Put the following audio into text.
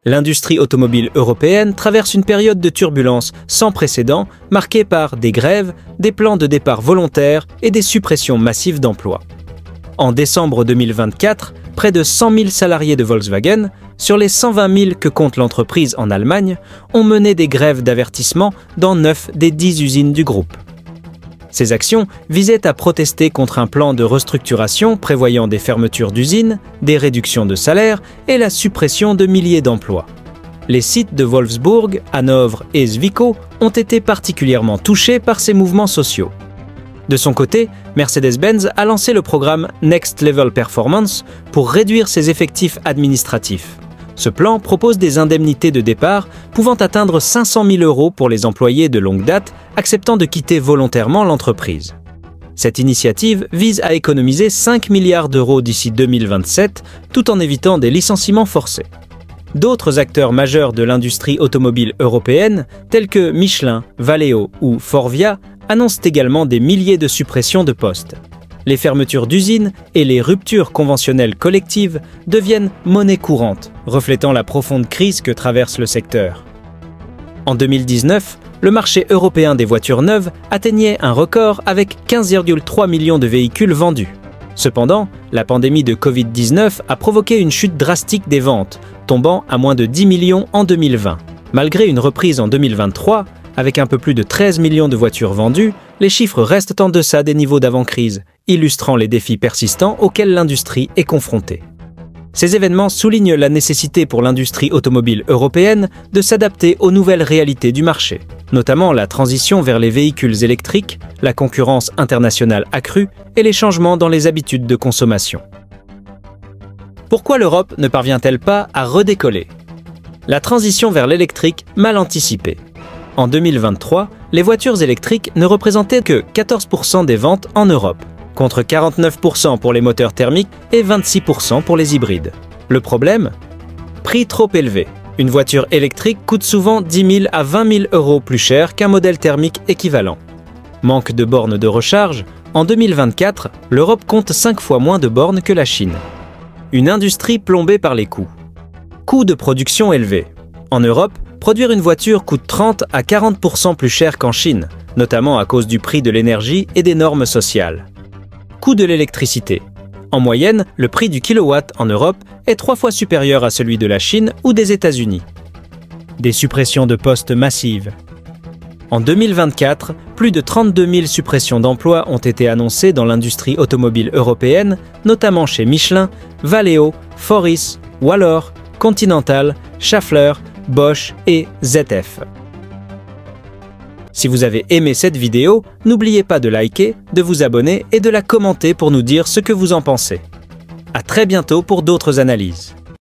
L'industrie automobile européenne traverse une période de turbulence sans précédent, marquée par des grèves, des plans de départ volontaires et des suppressions massives d'emplois. En décembre 2024, près de 100 000 salariés de Volkswagen, sur les 120 000 que compte l'entreprise en Allemagne, ont mené des grèves d'avertissement dans 9 des 10 usines du groupe. Ces actions visaient à protester contre un plan de restructuration prévoyant des fermetures d'usines, des réductions de salaires et la suppression de milliers d'emplois. Les sites de Wolfsburg, Hanovre et Zwickau ont été particulièrement touchés par ces mouvements sociaux. De son côté, Mercedes-Benz a lancé le programme Next Level Performance pour réduire ses effectifs administratifs. Ce plan propose des indemnités de départ pouvant atteindre 500 000 € pour les employés de longue date acceptant de quitter volontairement l'entreprise. Cette initiative vise à économiser 5 milliards d'euros d'ici 2027, tout en évitant des licenciements forcés. D'autres acteurs majeurs de l'industrie automobile européenne, tels que Michelin, Valeo ou Forvia, annoncent également des milliers de suppressions de postes. Les fermetures d'usines et les ruptures conventionnelles collectives deviennent monnaie courante, reflétant la profonde crise que traverse le secteur. En 2019, le marché européen des voitures neuves atteignait un record avec 15,3 millions de véhicules vendus. Cependant, la pandémie de Covid-19 a provoqué une chute drastique des ventes, tombant à moins de 10 millions en 2020. Malgré une reprise en 2023, avec un peu plus de 13 millions de voitures vendues, les chiffres restent en deçà des niveaux d'avant-crise, illustrant les défis persistants auxquels l'industrie est confrontée. Ces événements soulignent la nécessité pour l'industrie automobile européenne de s'adapter aux nouvelles réalités du marché, notamment la transition vers les véhicules électriques, la concurrence internationale accrue et les changements dans les habitudes de consommation. Pourquoi l'Europe ne parvient-elle pas à redécoller? La transition vers l'électrique mal anticipée. En 2023, les voitures électriques ne représentaient que 14% des ventes en Europe, contre 49% pour les moteurs thermiques et 26% pour les hybrides. Le problème? Prix trop élevé. Une voiture électrique coûte souvent 10 000 à 20 000 € plus cher qu'un modèle thermique équivalent. Manque de bornes de recharge. En 2024, l'Europe compte 5 fois moins de bornes que la Chine. Une industrie plombée par les coûts. Coûts de production élevés. En Europe, produire une voiture coûte 30 à 40% plus cher qu'en Chine, notamment à cause du prix de l'énergie et des normes sociales. Coût de l'électricité. En moyenne, le prix du kilowatt en Europe est 3 fois supérieur à celui de la Chine ou des États-Unis. Des suppressions de postes massives. En 2024, plus de 32 000 suppressions d'emplois ont été annoncées dans l'industrie automobile européenne, notamment chez Michelin, Valeo, Foris, Walor, Continental, Schaeffler, Bosch et ZF. Si vous avez aimé cette vidéo, n'oubliez pas de liker, de vous abonner et de la commenter pour nous dire ce que vous en pensez. À très bientôt pour d'autres analyses.